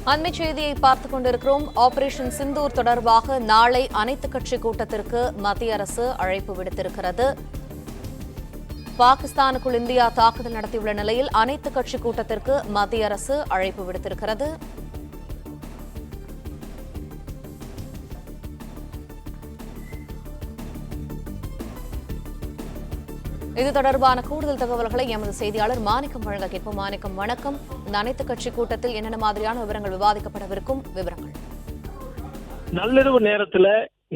அண்மைச் செய்தியை பார்த்துக் கொண்டிருக்கிறோம். ஆபரேஷன் சிந்தூர் தொடர்பாக நாளை அனைத்துக் கட்சி கூட்டத்திற்கு மத்திய அரசு அழைப்பு விடுத்திருக்கிறது. பாகிஸ்தானுக்குள் இந்தியா தாக்குதல் நடத்தியுள்ள நிலையில் அனைத்துக் கட்சி கூட்டத்திற்கு மத்திய அரசு அழைப்பு விடுத்திருக்கிறது. இது தொடர்பான கூடுதல் தகவல்களை எமது செய்தியாளர் மாணிக்கம் வழங்க கேட்போம். மாணிக்கம், வணக்கம். இந்த அனைத்து கட்சி கூட்டத்தில் என்னென்ன மாதிரியான விவரங்கள் விவாதிக்கப்படவிருக்கும்? விவரங்கள். நள்ளிரவு நேரத்துல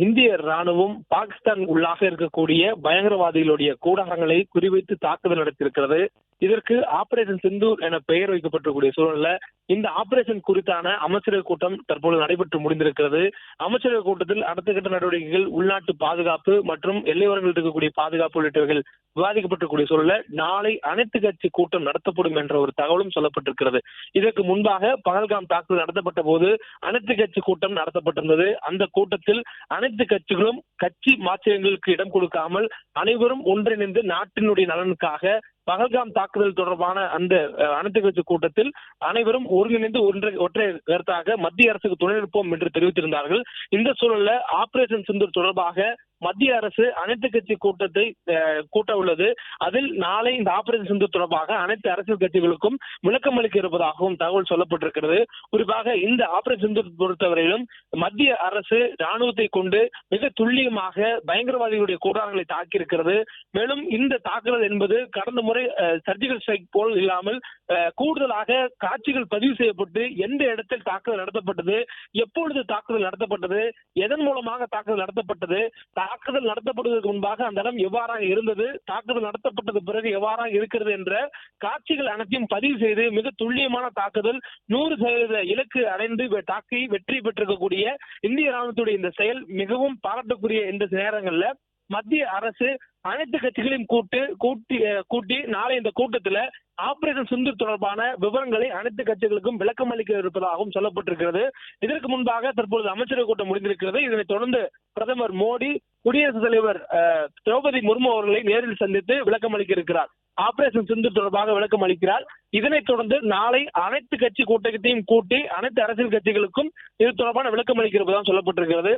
இந்திய ராணுவம் பாகிஸ்தான் உள்ளாக இருக்கக்கூடிய பயங்கரவாதிகளுடைய கூடாரங்களை குறிவைத்து தாக்குதல் நடத்தியிருக்கிறது. இதற்கு ஆபரேஷன் சிந்தூர் என பெயர் வைக்கப்பட்டிருக்கூடிய சூழல்ல இந்த ஆபரேஷன் குறித்தான அமைச்சரவை கூட்டம் தற்போது நடைபெற்று முடிந்திருக்கிறது. அமைச்சரவை கூட்டத்தில் அடுத்த கட்ட நடவடிக்கைகள், உள்நாட்டு பாதுகாப்பு மற்றும் எல்லையோரங்களில் இருக்கக்கூடிய பாதுகாப்பு உள்ளிட்டவைகள் விவாதிக்கப்பட்டிருக்கூடிய சூழல்ல நாளை அனைத்து கட்சி கூட்டம் நடத்தப்படும் என்ற ஒரு தகவலும் சொல்லப்பட்டிருக்கிறது. இதற்கு முன்பாக பகல்காம் தாக்குதல் நடத்தப்பட்ட போது அனைத்து கட்சி கூட்டம் நடத்தப்பட்டிருந்தது. அந்த கூட்டத்தில் அனைத்து கட்சிகளும் கட்சி மாற்றங்களுக்கு இடம் கொடுக்காமல் அனைவரும் ஒன்றிணைந்து நாட்டினுடைய நலனுக்காக பகல்காம் தாக்குதல் தொடர்பான அந்த அனைத்து கட்சி கூட்டத்தில் அனைவரும் ஒருங்கிணைந்து ஒற்றை கருத்தாக மத்திய அரசுக்கு துணை நிற்போம் என்று தெரிவித்திருந்தார்கள். இந்த சூழல்ல ஆபரேஷன் சிந்தூர் தொடர்பாக மத்திய அரசு அனைத்து கட்சி கூட்டத்தை கூட்ட உள்ளது. அதில் நாளை இந்த ஆபரேஷன் சிந்தூர் தொடர்பாக அனைத்து அரசியல் கட்சிகளுக்கும் விளக்கம் அளிக்க இருப்பதாகவும் தகவல் சொல்லப்பட்டிருக்கிறது. குறிப்பாக இந்த ஆபரேஷன் சிந்தூர் பொறுத்தவரையிலும் மத்திய அரசு ராணுவத்தை கொண்டு மிக துல்லியமாக பயங்கரவாதிகளுடைய கூடாரங்களை தாக்கியிருக்கிறது. மேலும் இந்த தாக்குதல் என்பது கடந்த முறை சர்ஜிக்கல் ஸ்ட்ரைக் போல் இல்லாமல் கூடுதலாக காட்சிகள் பதிவு செய்யப்பட்டு எந்த இடத்தில் தாக்குதல் நடத்தப்பட்டது, எப்பொழுது தாக்குதல் நடத்தப்பட்டது, எதன் மூலமாக தாக்குதல் நடத்தப்பட்டது, தாக்குதல் நடத்தப்படுவதற்கு முன்பாக அந்த இடம் எவ்வாறாக இருந்தது, தாக்குதல் நடத்தப்பட்டது பிறகு எவ்வாறாக இருக்கிறது என்ற காட்சிகள் அனைத்தையும் பதிவு செய்து மிக துல்லியமான தாக்குதல் 100% இலக்கு அடைந்து தாக்கி வெற்றி பெற்றிருக்கக்கூடிய இந்திய ராணுவத்துடைய இந்த செயல் மிகவும் பாராட்டக்கூடிய இந்த நேரங்கள்ல மத்திய அரசு அனைத்து கட்சிகளையும் கூட்டி நாளை இந்த கூட்டத்துல ஆபரேஷன் சிந்தூர் தொடர்பான விவரங்களை அனைத்து கட்சிகளுக்கும் விளக்கம் அளிக்க இருப்பதாகவும் சொல்லப்பட்டிருக்கிறது. இதற்கு முன்பாக தற்பொழுது அமைச்சரவை கூட்டம் முடிந்திருக்கிறது. இதனைத் தொடர்ந்து பிரதமர் மோடி குடியரசுத் தலைவர் திரௌபதி முர்மு அவர்களை நேரில் சந்தித்து விளக்கம் அளிக்க இருக்கிறார். ஆபரேஷன் சிந்தூர் தொடர்பாக விளக்கம் அளிக்கிறார். இதனைத் தொடர்ந்து நாளை அனைத்து கட்சி கூட்டத்தையும் கூட்டி அனைத்து அரசியல் கட்சிகளுக்கும் இது தொடர்பான விளக்கம் அளிக்க இருப்பதாக சொல்லப்பட்டிருக்கிறது.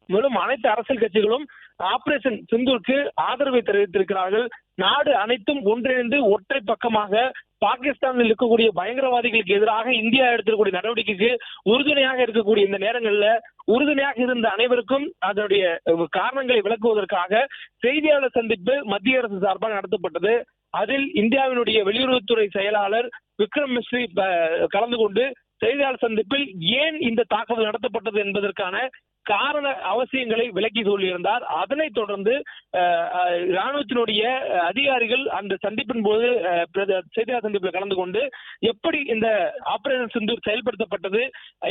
மேலும் அனைத்து அரசியல் கட்சிகளும் ஆபரேஷன் சிந்தூருக்கு ஆதரவை தெரிவித்திருக்கிறார்கள். நாடு அனைத்தும் ஒன்றிணைந்து ஒற்றை பக்கமாக பாகிஸ்தானில் இருக்கக்கூடிய பயங்கரவாதிகளுக்கு எதிராக இந்தியா எடுத்திருக்கக்கூடிய நடவடிக்கைக்கு உறுதுணையாக இருக்கக்கூடிய இந்த நேரங்கள்ல உறுதுணையாக இருந்த அனைவருக்கும் அதனுடைய காரணங்களை விளக்குவதற்காக செய்தியாளர் சந்திப்பு மத்திய அரசு சார்பாக நடத்தப்பட்டது. அதில் இந்தியாவினுடைய வெளியுறவுத்துறை செயலாளர் விக்ரம் மிஸ்ரி கலந்து கொண்டு செய்தியாளர் சந்திப்பில் ஏன் இந்த தாக்குதல் நடத்தப்பட்டது என்பதற்கான காரண அவசியங்களை விளக்கி சொல்லியிருந்தார். அதனைத் தொடர்ந்து ராணுவத்தினுடைய அதிகாரிகள் அந்த சந்திப்பின் போது செய்தியாளர் சந்திப்பில் கலந்து கொண்டு எப்படி இந்த ஆபரேஷன் சிந்தூர் செயல்படுத்தப்பட்டது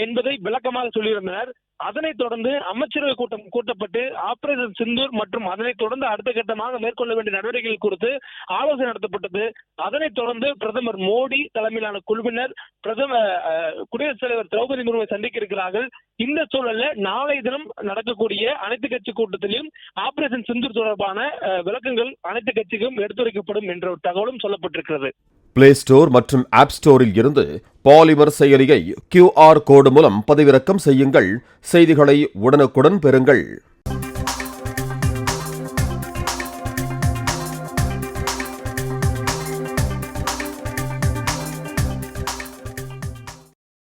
என்பதை விளக்கமாக சொல்லியிருந்தனர். அதனைத் தொடர்ந்து அமைச்சரவை கூட்டம் கூட்டப்பட்டு ஆபரேஷன் சிந்தூர் மற்றும் அதனைத் தொடர்ந்து அடுத்த கட்டமாக மேற்கொள்ள வேண்டிய நடவடிக்கைகள் குறித்து ஆலோசனை நடத்தப்பட்டது. அதனைத் தொடர்ந்து பிரதமர் மோடி தலைமையிலான குழுவினர் குடியரசுத் தலைவர் திரௌபதி முர்முவை சந்திக்க இருக்கிறார்கள். இந்த சூழல்ல நாளை தினம் நடக்கக்கூடிய அனைத்து கட்சி கூட்டத்திலும் ஆபரேஷன் சிந்தூர் தொடர்பான விளக்கங்கள் அனைத்து கட்சிக்கும் எடுத்துரைக்கப்படும் என்ற ஒரு தகவலும் சொல்லப்பட்டிருக்கிறது. பிளே ஸ்டோர் மற்றும் ஆப் ஸ்டோரில் இருந்து பாலிமர் செயலியை QR கோடு மூலம் பதிவிறக்கம் செய்யுங்கள். செய்திகளை உடனுக்குடன் பெறுங்கள்.